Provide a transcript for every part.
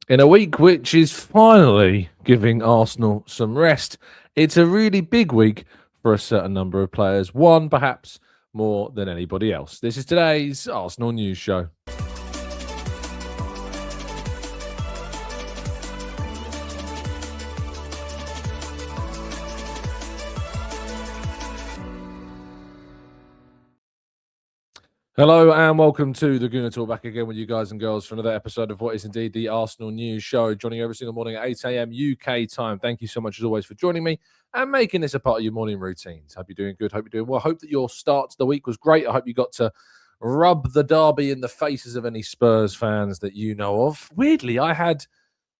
In a week which is finally giving Arsenal some rest, it's a really big week for a certain number of players, one perhaps more than anybody else. This is today's Arsenal News Show. Hello and welcome to the Gooner Talk, back again with you guys and girls for another episode of what is indeed the Arsenal News Show, joining you every single morning at 8 a.m. UK time. Thank you so much as always for joining me and making this a part of your morning routines. Hope you're doing good. Hope you're doing well. Hope that your start to the week was great. I hope you got to rub the derby in the faces of any Spurs fans that you know of. Weirdly, I had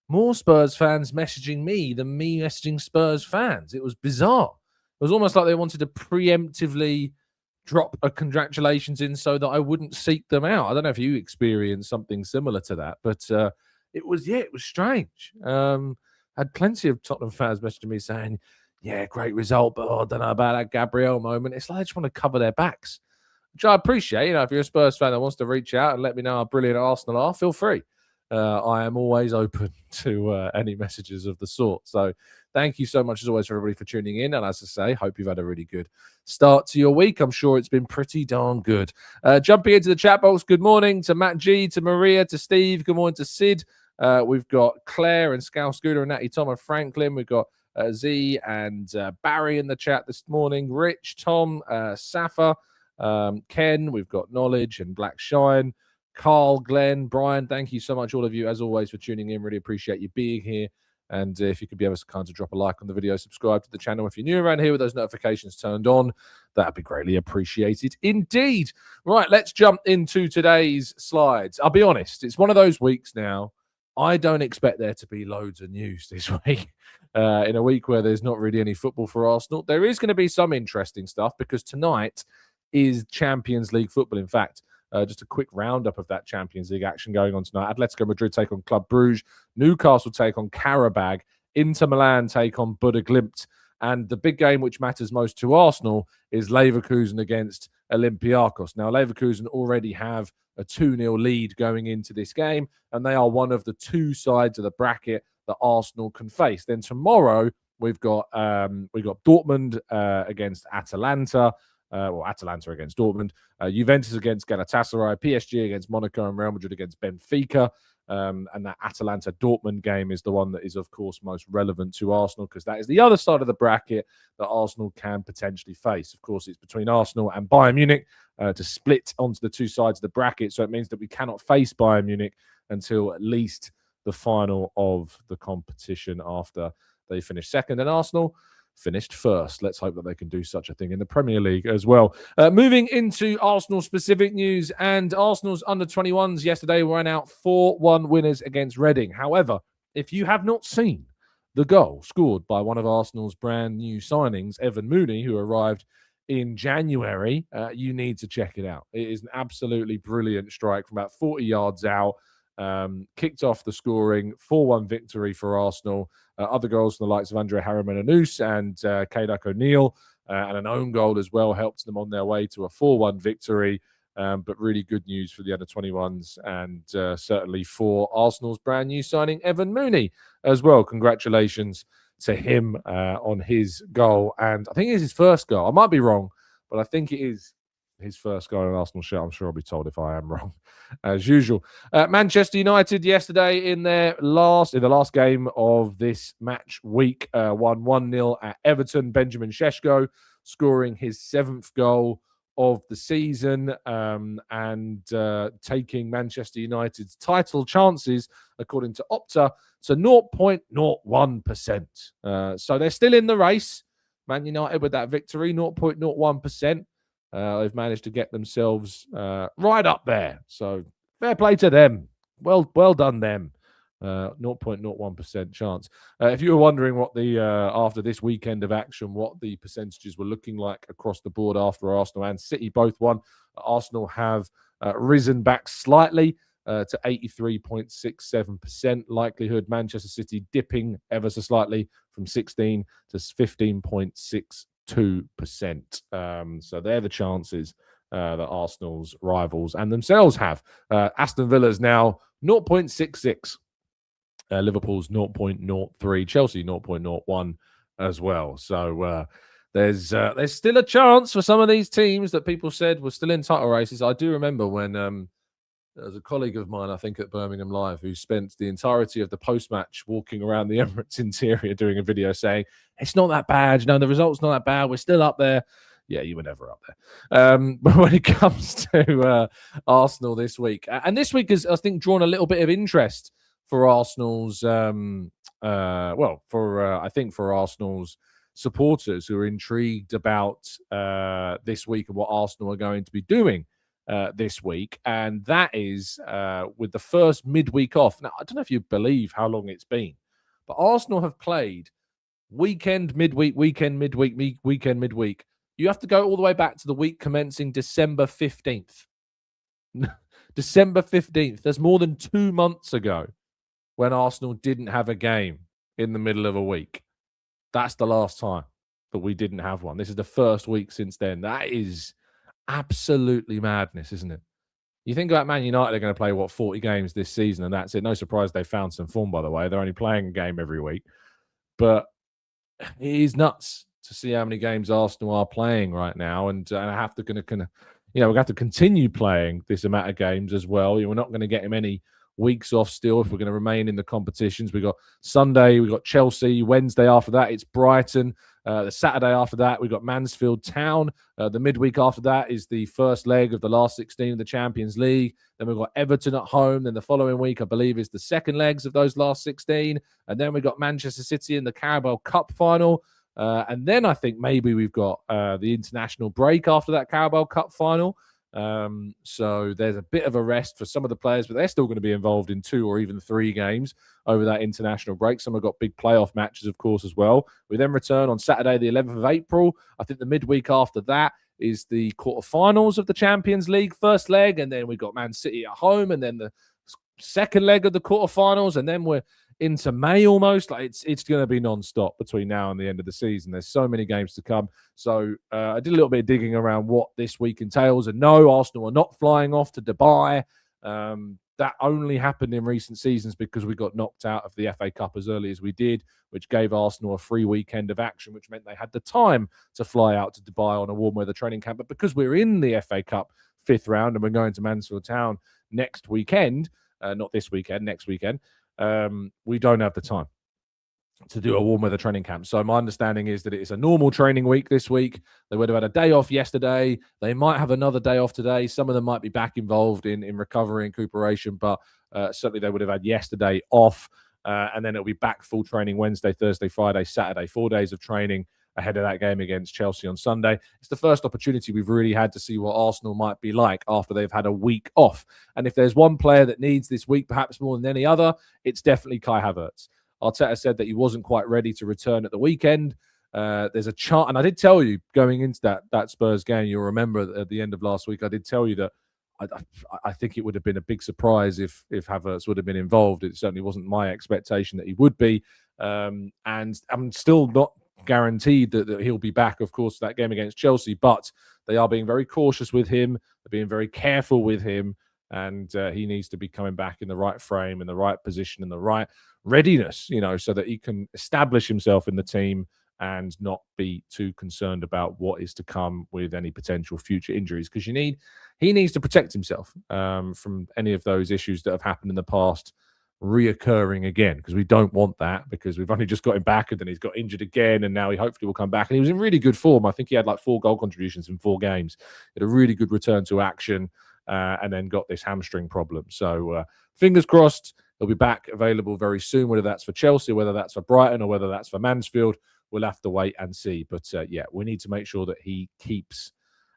more Spurs fans messaging me than me messaging Spurs fans. It was bizarre. It was almost like they wanted to preemptively drop a congratulations in so that I wouldn't seek them out. I don't know if you experienced something similar to that, but it was strange. Had plenty of Tottenham fans messaging me saying, yeah, great result, but I don't know about that Gabriel moment. It's like they just want to cover their backs, which I appreciate. You know, if you're a Spurs fan that wants to reach out and let me know how brilliant Arsenal are, feel free. I am always open to any messages of the sort. So thank you so much, as always, for everybody for tuning in. And as I say, hope you've had a really good start to your week. I'm sure it's been pretty darn good. Jumping into the chat box, good morning to Matt G, to Maria, to Steve. Good morning to Sid. We've got Claire and Scout Scooter and Natty Tom and Franklin. We've got Z and Barry in the chat this morning. Rich, Tom, Safa, Ken. We've got Knowledge and Black Shine. Carl, Glenn, Brian, thank you so much, all of you, as always, for tuning in. Really appreciate you being here. And if you could be ever so kind to drop a like on the video, subscribe to the channel if you're new around here with those notifications turned on, that'd be greatly appreciated indeed. Right, let's jump into today's slides. I'll be honest, it's one of those weeks now. I don't expect there to be loads of news this week. In a week where there's not really any football for Arsenal, there is going to be some interesting stuff because tonight is Champions League football. In fact, just a quick roundup of that Champions League action going on tonight. Atletico Madrid take on Club Brugge. Newcastle take on Karabag. Inter Milan take on Buda Glimt. And the big game which matters most to Arsenal is Leverkusen against Olympiacos. Now, Leverkusen already have a 2-0 lead going into this game, and they are one of the two sides of the bracket that Arsenal can face. Then tomorrow, we've got Dortmund against Atalanta. Atalanta against Dortmund, Juventus against Galatasaray, PSG against Monaco, and Real Madrid against Benfica. And that Atalanta-Dortmund game is the one that is, of course, most relevant to Arsenal because that is the other side of the bracket that Arsenal can potentially face. Of course, it's between Arsenal and Bayern Munich to split onto the two sides of the bracket, so it means that we cannot face Bayern Munich until at least the final of the competition after they finish second. And Arsenal finished first. Let's hope that they can do such a thing in the Premier League as well. Moving into Arsenal-specific news, and Arsenal's under-21s yesterday ran out 4-1 winners against Reading. However, if you have not seen the goal scored by one of Arsenal's brand new signings, Evan Mooney, who arrived in January, you need to check it out. It is an absolutely brilliant strike from about 40 yards out. Kicked off the scoring, 4-1 victory for Arsenal. Other goals from the likes of Andre Harriman-Anus and Kadak O'Neill, and an own goal as well helped them on their way to a 4-1 victory. But really good news for the under-21s and certainly for Arsenal's brand new signing, Evan Mooney, as well. Congratulations to him on his goal. And I think it is his first goal. I might be wrong, but I think it is his first goal in an Arsenal shirt. I'm sure I'll be told if I am wrong, as usual. Manchester United yesterday in the last game of this match week won 1-0 at Everton. Benjamin Šeško scoring his 7th goal of the season and taking Manchester United's title chances, according to Opta, to 0.01%. So they're still in the race. Man United with that victory, 0.01%. They've managed to get themselves right up there. So fair play to them. Well done them. 0.01% chance. If you were wondering what the after this weekend of action, what the percentages were looking like across the board after Arsenal and City both won, Arsenal have risen back slightly to 83.67% likelihood. Manchester City dipping ever so slightly from 16 to 15.62%. So they're the chances that Arsenal's rivals and themselves have. Aston Villa's now 0.66. Liverpool's 0.03, Chelsea 0.01 as well. So there's still a chance for some of these teams that people said were still in title races. I do remember when there was a colleague of mine, I think at Birmingham Live, who spent the entirety of the post-match walking around the Emirates interior doing a video saying, it's not that bad, the result's not that bad, we're still up there. Yeah, you were never up there. But when it comes to Arsenal this week, and this week has, I think, drawn a little bit of interest for Arsenal's, I think for Arsenal's supporters who are intrigued about this week and what Arsenal are going to be doing this week, and that is with the first midweek off. Now, I don't know if you believe how long it's been, but Arsenal have played weekend, midweek, weekend, midweek, weekend, midweek. You have to go all the way back to the week commencing December 15th. December 15th. That's more than 2 months ago when Arsenal didn't have a game in the middle of a week. That's the last time that we didn't have one. This is the first week since then. That is absolutely madness, isn't it? You think about Man United are going to play, 40 games this season, and that's it. No surprise they found some form, by the way. They're only playing a game every week. But it is nuts to see how many games Arsenal are playing right now. And I have to we're going to have to continue playing this amount of games as well. We're not going to get him any weeks off still if we're going to remain in the competitions. We got Sunday, we got Chelsea. Wednesday after that, it's Brighton. The Saturday after that, we've got Mansfield Town. The midweek after that is the first leg of the last 16 of the Champions League. Then we've got Everton at home. Then the following week, I believe, is the second legs of those last 16. And then we've got Manchester City in the Carabao Cup final. And then I think maybe we've got the international break after that Carabao Cup final. So there's a bit of a rest for some of the players, but they're still going to be involved in 2 or even 3 games over that international break. Some have got big playoff matches, of course, as well. We then return on Saturday, the 11th of April. I think the midweek after that is the quarterfinals of the Champions League first leg, and then we've got Man City at home, and then the second leg of the quarterfinals, and then we're into May almost. Like it's going to be non-stop between now and the end of the season. There's so many games to come. So I did a little bit of digging around what this week entails. And no, Arsenal are not flying off to Dubai. That only happened in recent seasons because we got knocked out of the FA Cup as early as we did, which gave Arsenal a free weekend of action, which meant they had the time to fly out to Dubai on a warm weather training camp. But because we're in the FA Cup 5th round and we're going to Mansfield Town next weekend, not this weekend, next weekend, we don't have the time to do a warm weather training camp. So my understanding is that it is a normal training week this week. They would have had a day off yesterday. They might have another day off today. Some of them might be back involved in recovery and recuperation, but certainly they would have had yesterday off. And then it'll be back full training Wednesday, Thursday, Friday, Saturday, 4 days of training ahead of that game against Chelsea on Sunday. It's the first opportunity we've really had to see what Arsenal might be like after they've had a week off. And if there's one player that needs this week, perhaps more than any other, it's definitely Kai Havertz. Arteta said that he wasn't quite ready to return at the weekend. There's a chance, and I did tell you going into that Spurs game, you'll remember at the end of last week, I did tell you that I think it would have been a big surprise if Havertz would have been involved. It certainly wasn't my expectation that he would be. And I'm still not guaranteed that he'll be back, of course, that game against Chelsea, but they are being very cautious with him. They're being very careful with him, and he needs to be coming back in the right frame, in the right position, in the right readiness, so that he can establish himself in the team and not be too concerned about what is to come with any potential future injuries, because he needs to protect himself from any of those issues that have happened in the past reoccurring again, because we don't want that, because we've only just got him back and then he's got injured again, and now he hopefully will come back. And he was in really good form. I think he had like 4 goal contributions in 4 games. He had a really good return to action and then got this hamstring problem. So fingers crossed he'll be back available very soon, whether that's for Chelsea, whether that's for Brighton, or whether that's for Mansfield. We'll have to wait and see. But yeah, we need to make sure that he keeps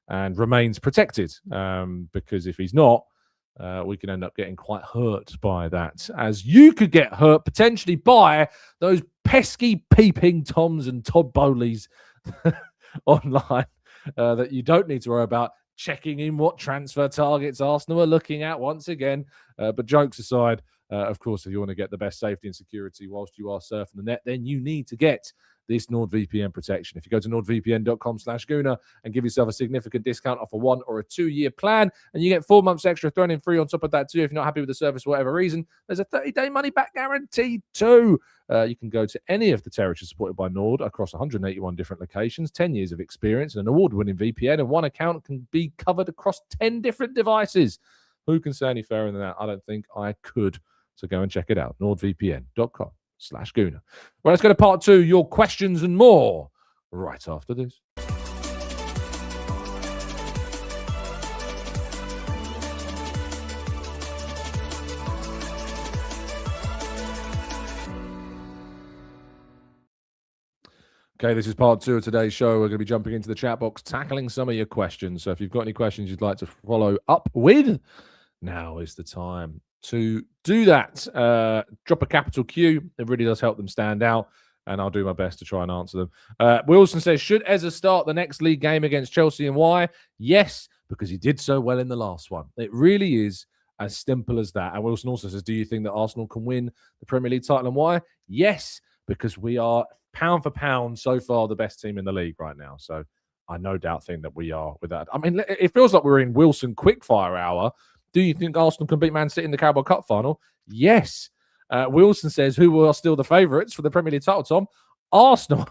and remains protected, because if he's not, we can end up getting quite hurt by that, as you could get hurt potentially by those pesky peeping Toms and Todd Bowleys online that you don't need to worry about checking in what transfer targets Arsenal are looking at once again. But jokes aside, of course, if you want to get the best safety and security whilst you are surfing the net, then you need to get this NordVPN protection. If you go to nordvpn.com/Gooner and give yourself a significant discount off a 1 or a 2-year plan, and you get 4 months extra thrown in free on top of that too. If you're not happy with the service for whatever reason, there's a 30-day money-back guarantee too. You can go to any of the territories supported by Nord across 181 different locations, 10 years of experience, and an award-winning VPN, and one account can be covered across 10 different devices. Who can say any fairer than that? I don't think I could. So go and check it out, nordvpn.com/Gooner. Well, let's go to part 2, your questions and more, right after this. Okay, this is part 2 of today's show. We're going to be jumping into the chat box, tackling some of your questions. So if you've got any questions you'd like to follow up with, now is the time to do that. Drop a capital Q. It really does help them stand out, and I'll do my best to try and answer them. Wilson says, should Eza start the next league game against Chelsea, and why? Yes, because he did so well in the last one. It really is as simple as that. And Wilson also says, do you think that Arsenal can win the Premier League title, and why? Yes, because we are pound for pound so far the best team in the league right now. So I no doubt think that we are with that. I mean, it feels like we're in Wilson quickfire hour. Do you think Arsenal can beat Man City in the Carabao Cup final? Yes. Wilson says, who are still the favourites for the Premier League title, Tom? Arsenal.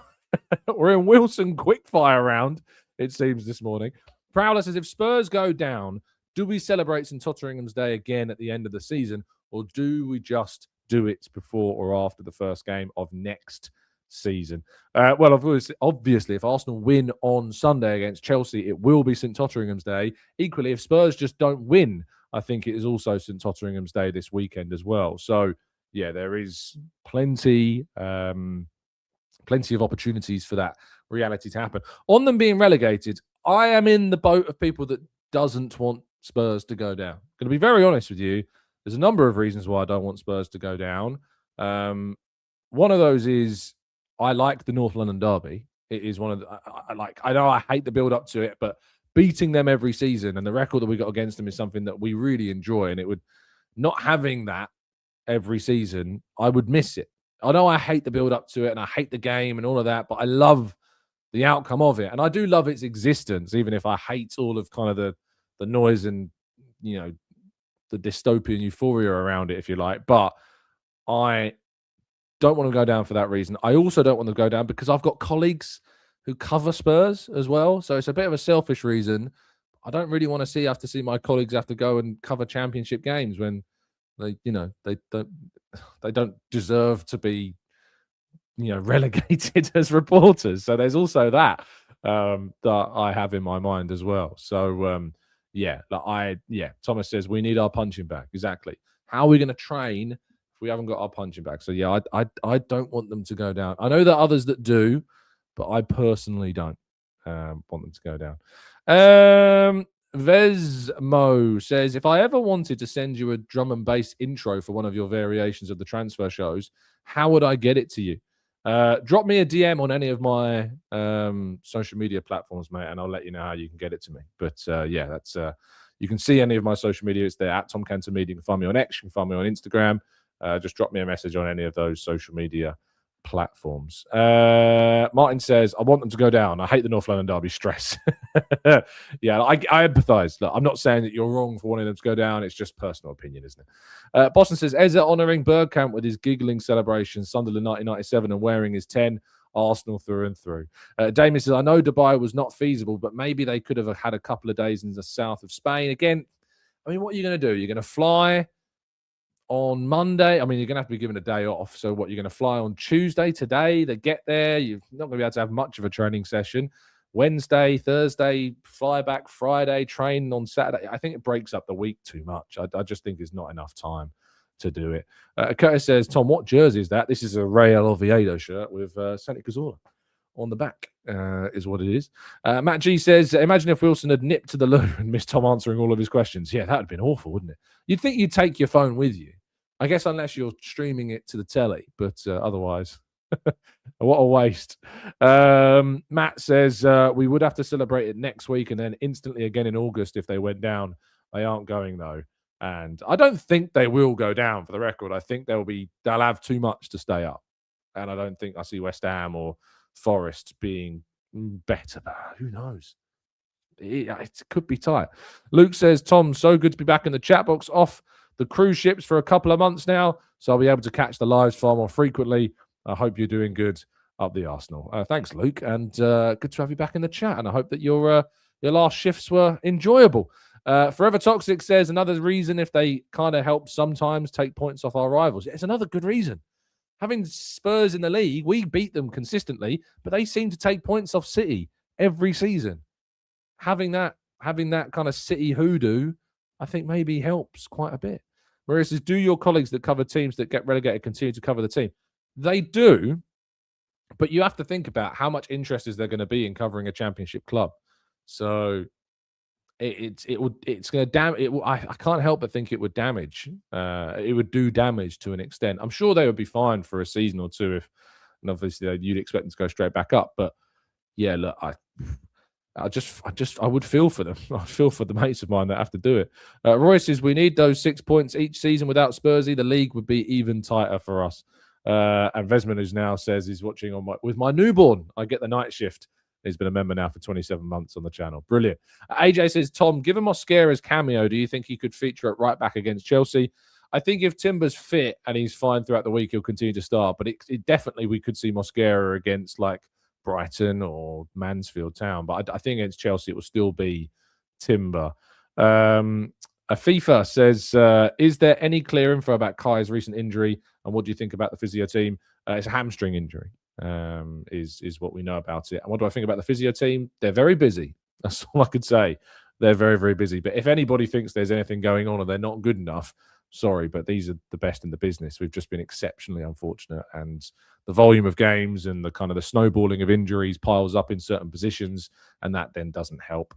We're in Wilson quickfire round, it seems, this morning. Prowler says, if Spurs go down, do we celebrate St Totteringham's Day again at the end of the season, or do we just do it before or after the first game of next season? Well, obviously, if Arsenal win on Sunday against Chelsea, it will be St Totteringham's Day. Equally, if Spurs just don't win, I think it is also St Totteringham's Day this weekend as well. So, yeah, there is plenty of opportunities for that reality to happen. On them being relegated, I am in the boat of people that doesn't want Spurs to go down. I'm going to be very honest with you. There's a number of reasons why I don't want Spurs to go down. One of those is I like the North London derby. It is one of the, I know I hate the build up to it, but beating them every season and the record that we got against them is something that we really enjoy. And it would, not having that every season, I would miss it. I know I hate the build up to it and I hate the game and all of that, but I love the outcome of it. And I do love its existence, even if I hate all of kind of the noise and, you know, the dystopian euphoria around it, if you like. But I don't want to go down for that reason. I also don't want to go down because I've got colleagues who cover Spurs as well. So it's a bit of a selfish reason. I don't really want to have to see my colleagues have to go and cover championship games when they, you know, they don't deserve to be, you know, relegated as reporters. So there's also that that I have in my mind as well. So Thomas says we need our punching bag. Exactly. How are we going to train if we haven't got our punching bag? So yeah, I don't want them to go down. I know that others that do, but I personally don't want them to go down. Vesmo says, if I ever wanted to send you a drum and bass intro for one of your variations of the transfer shows, how would I get it to you? Drop me a DM on any of my social media platforms, mate, and I'll let you know how you can get it to me. But that's you can see any of my social media. It's there at Tom Canton Media. You can find me on X, you can find me on Instagram. Just drop me a message on any of those social media platforms. Martin says, I want them to go down. I hate the North London derby stress. Yeah, I empathise. Look, I'm not saying that you're wrong for wanting them to go down. It's just personal opinion, isn't it? Boston says, Eza honouring Bergkamp with his giggling celebration, Sunderland 1997 and wearing his 10, Arsenal through and through. Damien says, I know Dubai was not feasible, but maybe they could have had a couple of days in the south of Spain. Again, I mean, what are you going to do? You're going to fly on Monday. I mean, you're going to have to be given a day off. So what, you're going to fly on Tuesday, today, they get there. You're not going to be able to have much of a training session. Wednesday, Thursday, fly back Friday, train on Saturday. I think it breaks up the week too much. I just think there's not enough time to do it. Curtis says, Tom, what jersey is that? This is a Real Oviedo shirt with Santi Cazorla on the back, is what it is. Matt G says, imagine if Wilson had nipped to the loo and missed Tom answering all of his questions. Yeah, that would have been awful, wouldn't it? You'd think you'd take your phone with you. I guess unless you're streaming it to the telly, but otherwise, what a waste. Matt says, we would have to celebrate it next week and then instantly again in August if they went down. They aren't going, though. And I don't think they will go down, for the record. I think they'll have too much to stay up. And I don't think I see West Ham or Forest being better. Who knows? It could be tight. Luke says, Tom, so good to be back in the chat box, off the cruise ships for a couple of months now, so I'll be able to catch the lives far more frequently. I hope you're doing good up the Arsenal. Thanks, Luke, and good to have you back in the chat, and I hope that your last shifts were enjoyable. Forever Toxic says, another reason if they kind of help sometimes take points off our rivals. It's another good reason. Having Spurs in the league, we beat them consistently, but they seem to take points off City every season. Having that kind of City hoodoo, I think maybe helps quite a bit. Maria says, do your colleagues that cover teams that get relegated continue to cover the team? They do, but you have to think about how much interest is there going to be in covering a championship club. So it's going to damage. I can't help but think it would damage. It would do damage to an extent. I'm sure they would be fine for a season or two and obviously you'd expect them to go straight back up. But yeah, look, I would feel for them. I feel for the mates of mine that have to do it. Roy says, we need those 6 points each season. Without Spursy, the league would be even tighter for us. And Vesman, who's now says he's watching with my newborn. I get the night shift. He's been a member now for 27 months on the channel. Brilliant. AJ says, Tom, given Mosquera's cameo, do you think he could feature at right back against Chelsea? I think if Timber's fit and he's fine throughout the week, he'll continue to start. But it definitely, we could see Mosquera against like Brighton or Mansfield Town. But I think against Chelsea, it will still be Timber. Afifa says, is there any clear info about Kai's recent injury? And what do you think about the physio team? It's a hamstring injury, is what we know about it. And what do I think about the physio team? They're very busy. That's all I could say. They're very, very busy. But if anybody thinks there's anything going on or they're not good enough, sorry, but these are the best in the business. We've just been exceptionally unfortunate, and the volume of games and the kind of the snowballing of injuries piles up in certain positions, and that then doesn't help.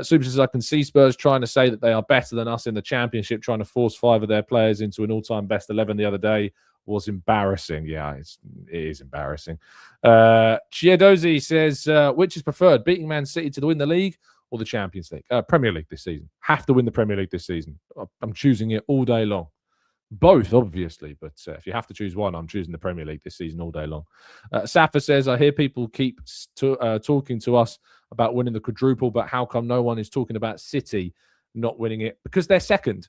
Super says, I can see Spurs trying to say that they are better than us in the Championship, trying to force 5 of their players into an all-time best 11 the other day was embarrassing. Yeah, it is embarrassing. Chiedozi says, which is preferred, beating Man City to win the league or the Champions League? Premier League this season. Have to win the Premier League this season. I'm choosing it all day long. Both, obviously, but if you have to choose one, I'm choosing the Premier League this season all day long. Safa says, I hear people keep talking to us about winning the quadruple, but how come no one is talking about City not winning it? Because they're second.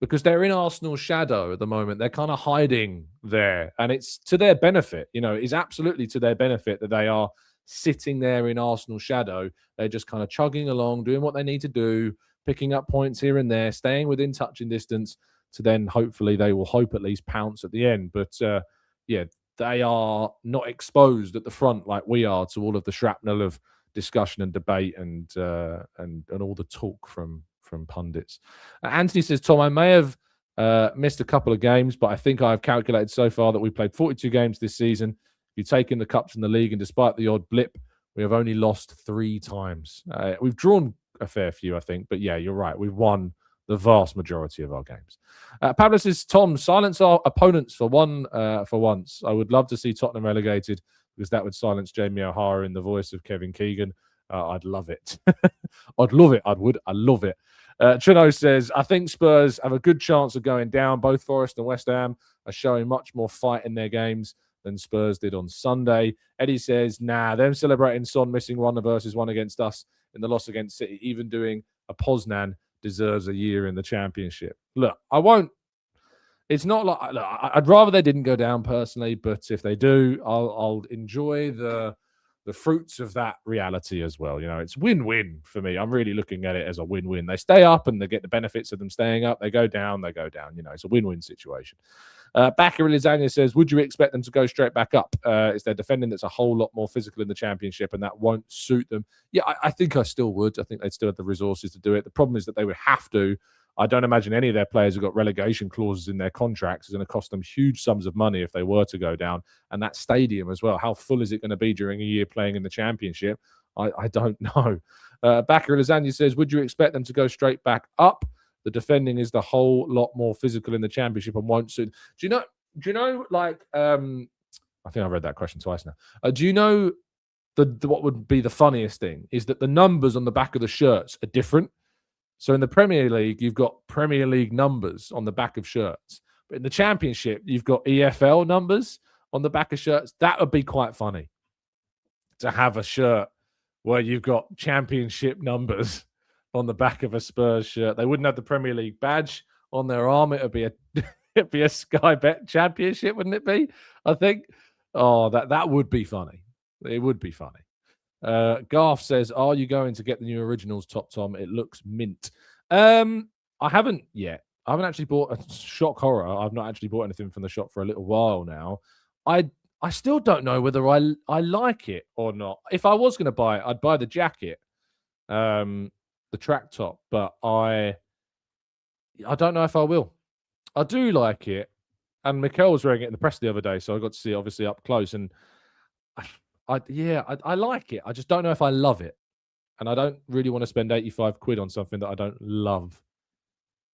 Because they're in Arsenal's shadow at the moment. They're kind of hiding there. And it's to their benefit. You know, it's absolutely to their benefit that they are sitting there in Arsenal's shadow. They're just kind of chugging along, doing what they need to do, picking up points here and there, staying within touching distance, to then hopefully they will hope at least pounce at the end. But yeah, they are not exposed at the front like we are to all of the shrapnel of discussion and debate and all the talk from pundits. Anthony says, Tom, I may have missed a couple of games, but I think I've calculated so far that we played 42 games this season. If you take in the cups in the league, and despite the odd blip, we have only lost 3 times. We've drawn a fair few, I think, but yeah, you're right. We've won the vast majority of our games. Pablo says, Tom, silence our opponents for once. I would love to see Tottenham relegated because that would silence Jamie O'Hara in the voice of Kevin Keegan. I'd love it. I'd love it. I love it. Trino says, I think Spurs have a good chance of going down. Both Forest and West Ham are showing much more fight in their games than Spurs did on Sunday. Eddie says, nah, them celebrating Son missing 1 versus 1 against us in the loss against City, even doing a Poznan deserves a year in the Championship. Look, I won't. It's not like, look, I'd rather they didn't go down personally, but if they do, I'll enjoy the fruits of that reality as well. You know, it's win-win for me. I'm really looking at it as a win-win. They stay up and they get the benefits of them staying up. They go down. You know, it's a win-win situation. Bakary Lasagna says, would you expect them to go straight back up? Is their defending that's a whole lot more physical in the Championship and that won't suit them? Yeah, I think I still would. I think they'd still have the resources to do it. The problem is that they would have to. I don't imagine any of their players have got relegation clauses in their contracts. It's going to cost them huge sums of money if they were to go down. And that stadium as well, how full is it going to be during a year playing in the Championship? I don't know. Bakary Lasagna says, would you expect them to go straight back up? The defending is the whole lot more physical in the Championship and won't suit. Do you know, like, I think I read that question twice now. Do you know what would be the funniest thing is that the numbers on the back of the shirts are different. So in the Premier League, you've got Premier League numbers on the back of shirts. But in the Championship, you've got EFL numbers on the back of shirts. That would be quite funny. to have a shirt where you've got championship numbers on the back of a Spurs shirt. They wouldn't have the Premier League badge on their arm. It'd be a Sky Bet championship, wouldn't it be? I think. Oh, that would be funny. It would be funny. Garth says, "Are you going to get the new originals, Top Tom? It looks mint." I haven't yet. I haven't actually bought a shock horror. I've not actually bought anything from the shop for a little while now. I still don't know whether I like it or not. If I was going to buy it, I'd buy the jacket, the track top, but I don't know if I will. I do like it, and Mikel was wearing it in the press the other day, so I got to see it obviously up close, and I like it. I just don't know if I love it, and I don't really want to spend 85 quid on something that I don't love.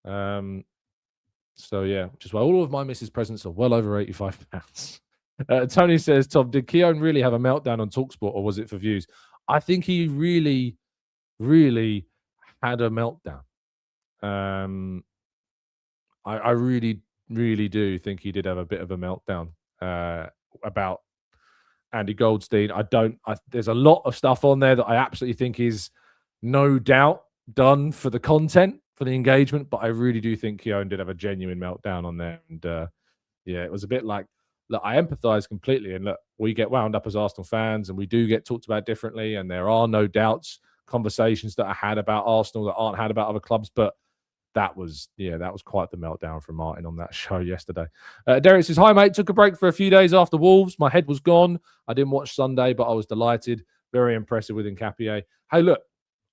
So yeah, which is why all of my missus presents are well over £85. Tony says, Tom, did Keown really have a meltdown on TalkSport, or was it for views? I think he really, really had a meltdown. I really, really do think he did have a bit of a meltdown about Andy Goldstein. There's a lot of stuff on there that I absolutely think is no doubt done for the content, for the engagement, but I really do think Keown did have a genuine meltdown on there. And yeah, it was a bit like, look, I empathize completely. And look, we get wound up as Arsenal fans and we do get talked about differently. And there are no doubts conversations that are had about Arsenal that aren't had about other clubs. But that was quite the meltdown from Martin on that show yesterday. Derek says, hi, mate. Took a break for a few days after Wolves. My head was gone. I didn't watch Sunday, but I was delighted. Very impressive with Nketiah. Hey, look,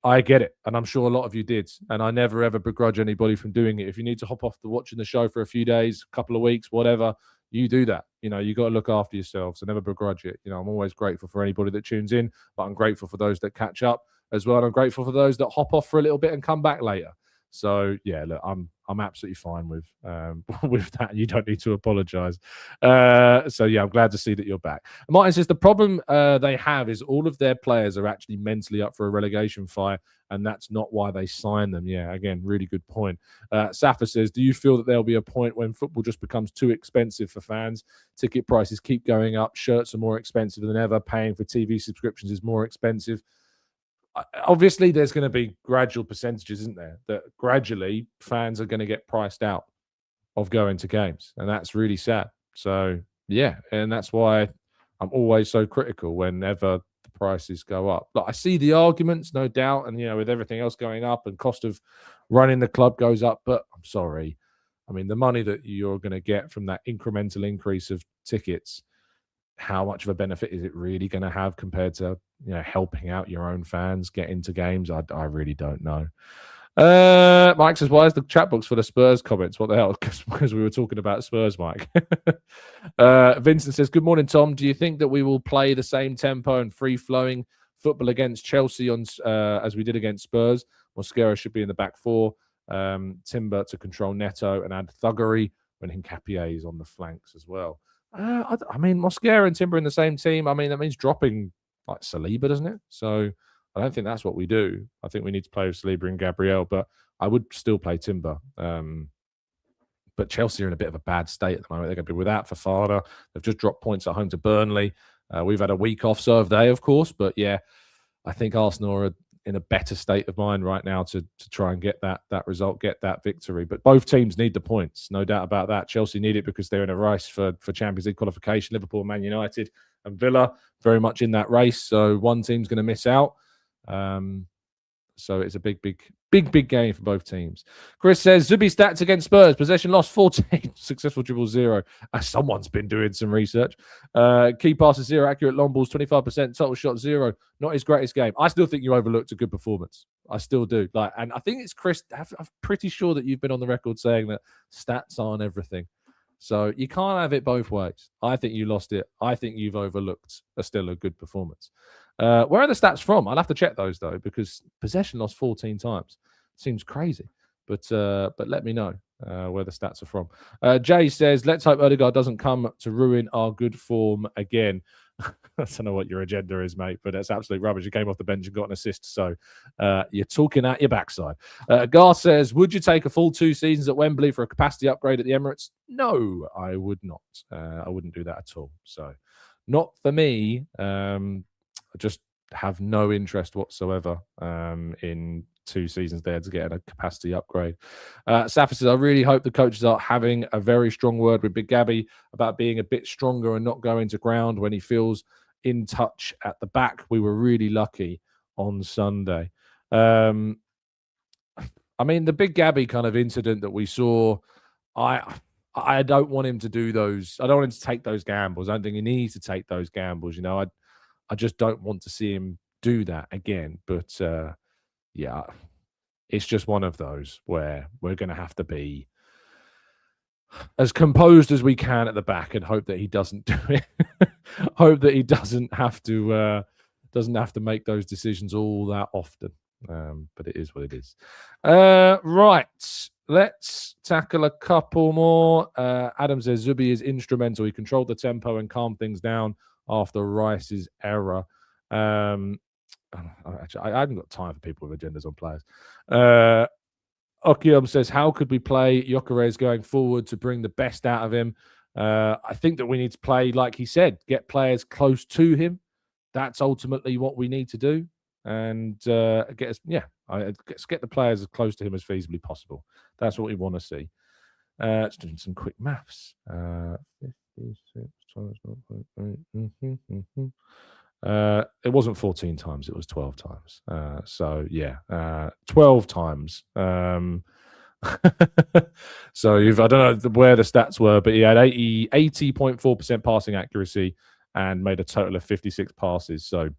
I get it. And I'm sure a lot of you did. And I never, ever begrudge anybody from doing it. If you need to hop off to watching the show for a few days, a couple of weeks, whatever, you do that. You know, you got to look after yourselves and never begrudge it. You know, I'm always grateful for anybody that tunes in, but I'm grateful for those that catch up as well. And I'm grateful for those that hop off for a little bit and come back later. So yeah, look, I'm absolutely fine with with that. You don't need to apologise. So yeah, I'm glad to see that you're back. Martin says the problem they have is all of their players are actually mentally up for a relegation fight, and that's not why they sign them. Yeah, again, really good point. Safa says, do you feel that there'll be a point when football just becomes too expensive for fans? Ticket prices keep going up. Shirts are more expensive than ever. Paying for TV subscriptions is more expensive. Obviously, there's going to be gradual percentages, isn't there? That gradually fans are going to get priced out of going to games. And that's really sad. So, yeah. And that's why I'm always so critical whenever the prices go up. Look, I see the arguments, no doubt. And, you know, with everything else going up and cost of running the club goes up. But I'm sorry. I mean, the money that you're going to get from that incremental increase of tickets, how much of a benefit is it really going to have compared to, you know, helping out your own fans get into games? I really don't know. Mike says, why is the chat box for the Spurs comments? What the hell? Because we were talking about Spurs, Mike. Vincent says, good morning, Tom. Do you think that we will play the same tempo and free-flowing football against Chelsea as we did against Spurs? Mosquera should be in the back four. Timber to control Neto and add thuggery when Nketiah is on the flanks as well. I mean, Mosquera and Timber in the same team. I mean, that means dropping like Saliba, doesn't it? So I don't think that's what we do. I think we need to play with Saliba and Gabriel, but I would still play Timber. But Chelsea are in a bit of a bad state at the moment. They're going to be without Fofana. They've just dropped points at home to Burnley. We've had a week off, so have they, of course. But yeah, I think Arsenal are in a better state of mind right now to try and get that result, get that victory. But both teams need the points, no doubt about that. Chelsea need it because they're in a race for Champions League qualification. Liverpool, Man United and Villa very much in that race. So one team's going to miss out. So it's a big game for both teams. Chris says, Zubi stats against Spurs. Possession lost 14. Successful dribble 0. Someone's been doing some research. Key passes 0. Accurate long balls 25%. Total shot 0. Not his greatest game. I still think you overlooked a good performance. I still do. And I think it's Chris. I'm pretty sure that you've been on the record saying that stats aren't everything. So you can't have it both ways. I think you lost it. I think you've overlooked still a good performance. Where are the stats from? I'll have to check those though, because possession lost 14 times. Seems crazy, but let me know where the stats are from. Jay says, let's hope Odegaard doesn't come to ruin our good form again. I don't know what your agenda is, mate, but that's absolute rubbish. You came off the bench and got an assist, so you're talking at your backside. Gar says, would you take a full 2 seasons at Wembley for a capacity upgrade at the Emirates? No, I would not. I wouldn't do that at all. So not for me. just have no interest whatsoever in 2 seasons there to get a capacity upgrade. Safa says, I really hope the coaches are having a very strong word with Big Gabby about being a bit stronger and not going to ground when he feels in touch at the back. We were really lucky on Sunday. I mean, the Big Gabby kind of incident that we saw, I don't want him to do those. I don't want him to take those gambles. I don't think he needs to take those gambles. I just don't want to see him do that again. But yeah, it's just one of those where we're going to have to be as composed as we can at the back and hope that he doesn't do it. Hope that he doesn't have to make those decisions all that often. But it is what it is. Right. Let's tackle a couple more. Adam says Zubi is instrumental. He controlled the tempo and calmed things down after Rice's error. Actually, I haven't got time for people with agendas on players. Okium says, how could we play Gyökeres going forward to bring the best out of him? I think that we need to play, like he said, get players close to him. That's ultimately what we need to do. And get the players as close to him as feasibly possible. That's what we want to see. Let's do some quick maths. 56 times 0.8. It wasn't 14 times, it was 12 times. 12 times. So I don't know where the stats were, but he had 80.4% passing accuracy and made a total of 56 passes. So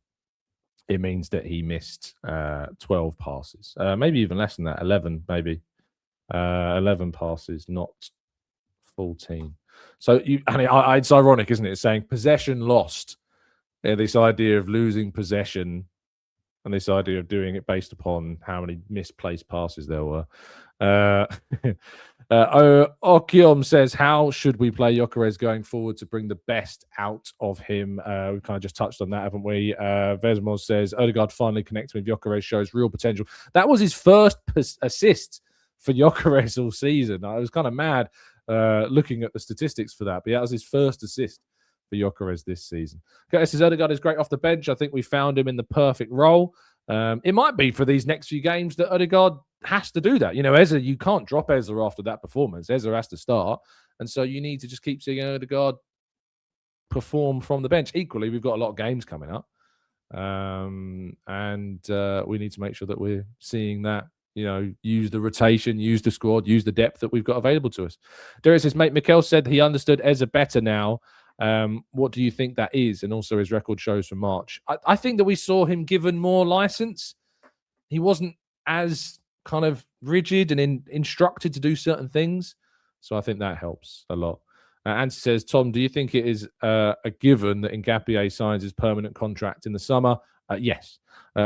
it means that he missed 12 passes, maybe even less than that, 11 maybe. 11 passes, not 14. So it's ironic, isn't it? It's saying possession lost. This idea of losing possession and this idea of doing it based upon how many misplaced passes there were. Okiom says, how should we play Gyökeres going forward to bring the best out of him? We kind of just touched on that, haven't we? Vesmos says, Odegaard finally connecting with Gyökeres shows real potential. That was his first assist for Gyökeres all season. I was kind of mad looking at the statistics for that, but that was his first assist for Gyökeres this season. Curtis says, Odegaard is great off the bench. I think we found him in the perfect role. It might be for these next few games that Odegaard has to do that. Eze, you can't drop Eze after that performance. Eze has to start. And so you need to just keep seeing Odegaard perform from the bench. Equally, we've got a lot of games coming up. And we need to make sure that we're seeing that, use the rotation, use the squad, use the depth that we've got available to us. Derek says, mate, Mikel said he understood Eze better now. What do you think that is? And also his record shows from March. I think that we saw him given more license. He wasn't as kind of rigid and instructed to do certain things. So I think that helps a lot. Antti says, Tom, do you think it is a given that Ngapié signs his permanent contract in the summer? Yes.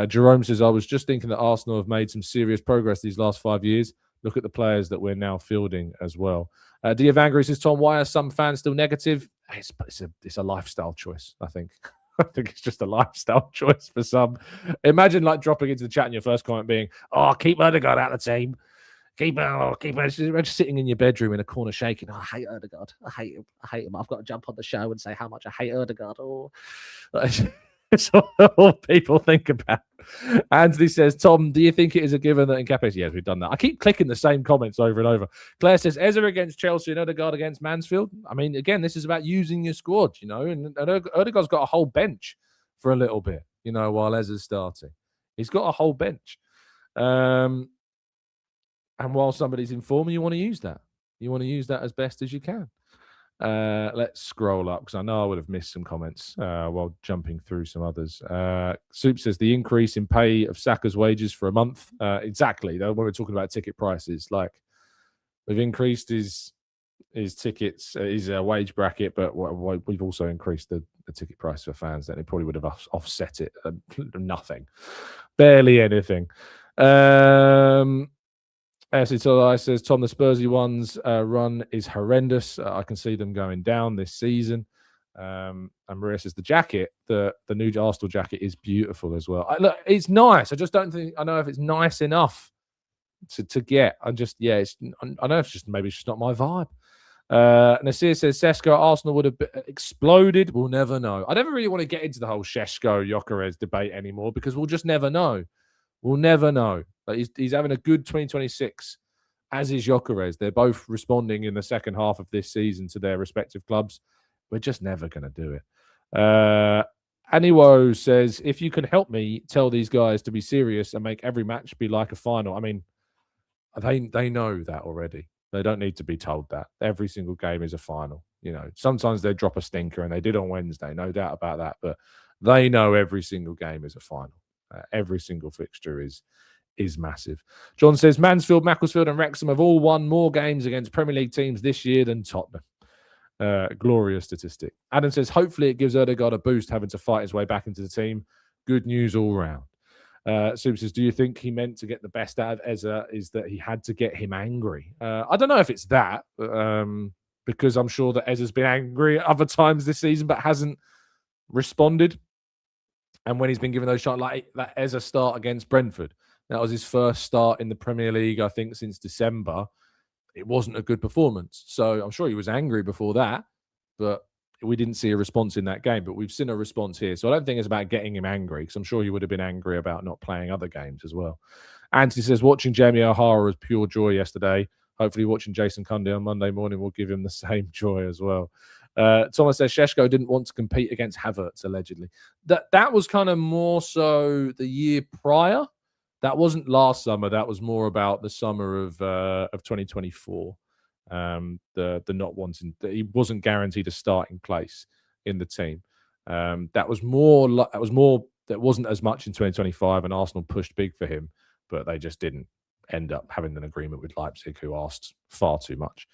Jerome says, I was just thinking that Arsenal have made some serious progress these last 5 years. Look at the players that we're now fielding as well. Diavangri says, Tom, why are some fans still negative? It's a lifestyle choice, I think. I think it's just a lifestyle choice for some. Imagine dropping into the chat and your first comment being, keep Odegaard out of the team. Keep just sitting in your bedroom in a corner shaking. I hate Odegaard. I hate him. I've got to jump on the show and say how much I hate Odegaard. It's all people think about. Anthony says, Tom, do you think it is a given that Ngapié? Yes, we've done that. I keep clicking the same comments over and over. Claire says, Eze against Chelsea and Odegaard against Mansfield. I mean, again, this is about using your squad, and Odegaard's got a whole bench for a little bit, while Eze's starting. He's got a whole bench. And while somebody's in form, you want to use that. You want to use that as best as you can. Let's scroll up because I know I would have missed some comments while jumping through some others. Soup says the increase in pay of Saka's wages for a month. Exactly. When we're talking about ticket prices, we've increased his tickets, his wage bracket, but we've also increased the ticket price for fans. Then it probably would have offset it. Nothing, barely anything. SCTI says, Tom, the Spursy ones run is horrendous. I can see them going down this season. And Maria says, the jacket, the new Arsenal jacket is beautiful as well. Look, it's nice. I just don't think I know if it's nice enough to get. I know maybe it's just not my vibe. Nasir says Šeško at Arsenal would have exploded. We'll never know. I never really want to get into the whole Šeško Gyökeres debate anymore because we'll just never know. We'll never know. But he's having a good 2026, as is Gyökeres. They're both responding in the second half of this season to their respective clubs. We're just never going to do it. Aniwo says, if you can help me tell these guys to be serious and make every match be like a final. I mean, they know that already. They don't need to be told that. Every single game is a final. You know, sometimes they drop a stinker, and they did on Wednesday, no doubt about that. But they know every single game is a final. Every single fixture is massive. John says, Mansfield, Macclesfield and Wrexham have all won more games against Premier League teams this year than Tottenham. Glorious statistic. Adam says, hopefully it gives Ødegaard a boost having to fight his way back into the team. Good news all round. Super says, do you think he meant to get the best out of Eze is that he had to get him angry? I don't know if it's that, because I'm sure that Eze's been angry at other times this season but hasn't responded. And when he's been given those shots, like that Eze start against Brentford, that was his first start in the Premier League, I think, since December. It wasn't a good performance. So I'm sure he was angry before that, but we didn't see a response in that game. But we've seen a response here. So I don't think it's about getting him angry, because I'm sure he would have been angry about not playing other games as well. Anthony says, watching Jamie O'Hara was pure joy yesterday. Hopefully watching Jason Cundy on Monday morning will give him the same joy as well. Thomas says, Šeško didn't want to compete against Havertz, allegedly. That was kind of more so the year prior. That wasn't last summer. That was more about the summer of 2024. The not wanting that he wasn't guaranteed a starting place in the team. That wasn't as much in 2025, and Arsenal pushed big for him, but they just didn't end up having an agreement with Leipzig, who asked far too much.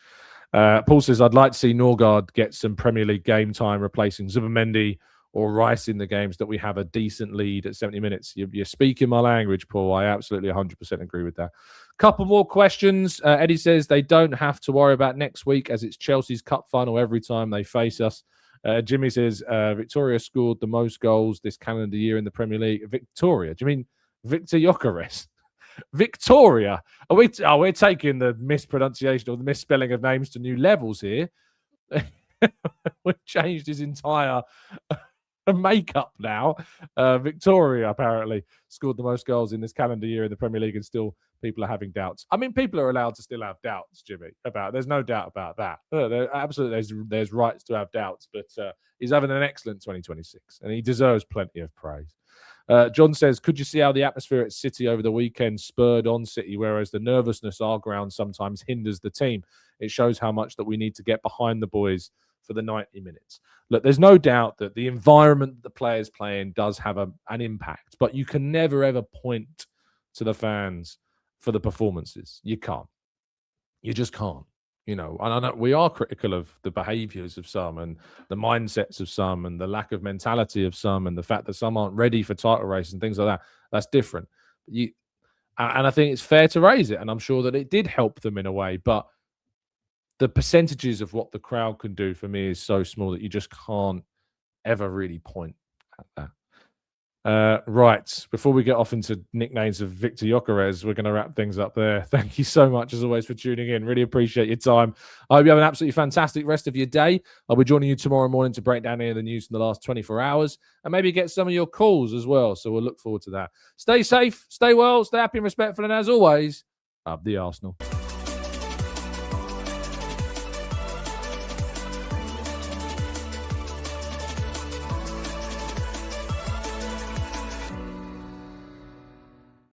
Paul says, I'd like to see Norgard get some Premier League game time replacing Zubimendi or Rice in the games that we have a decent lead at 70 minutes. You're speaking my language, Paul. I absolutely 100% agree with that. Couple more questions. Eddie says they don't have to worry about next week as it's Chelsea's cup final every time they face us. Jimmy says Victoria scored the most goals this calendar year in the Premier League. Victoria? Do you mean Victor Gyökeres? Victoria? We're taking the mispronunciation or the misspelling of names to new levels here. We've changed his entire makeup now. Victoria apparently scored the most goals in this calendar year in the Premier League, and still people are having doubts. I mean, people are allowed to still have doubts, Jimmy, there's no doubt about that. Absolutely, there's rights to have doubts, but he's having an excellent 2026 and he deserves plenty of praise. John says, could you see how the atmosphere at City over the weekend spurred on City, whereas the nervousness our ground sometimes hinders the team? It shows how much that we need to get behind the boys for the 90 minutes. Look, there's no doubt that the environment that the players play in does have an impact, but you can never, ever point to the fans for the performances. You can't. You just can't. You know, and I know we are critical of the behaviours of some and the mindsets of some and the lack of mentality of some and the fact that some aren't ready for title races and things like that. That's different. And I think it's fair to raise it, and I'm sure that it did help them in a way, but the percentages of what the crowd can do for me is so small that you just can't ever really point at that. Right, before we get off into nicknames of Victor Gyökeres, we're going to wrap things up there. Thank you so much, as always, for tuning in. Really appreciate your time. I hope you have an absolutely fantastic rest of your day. I'll be joining you tomorrow morning to break down any of the news from the last 24 hours and maybe get some of your calls as well. So we'll look forward to that. Stay safe, stay well, stay happy and respectful, and as always, up the Arsenal.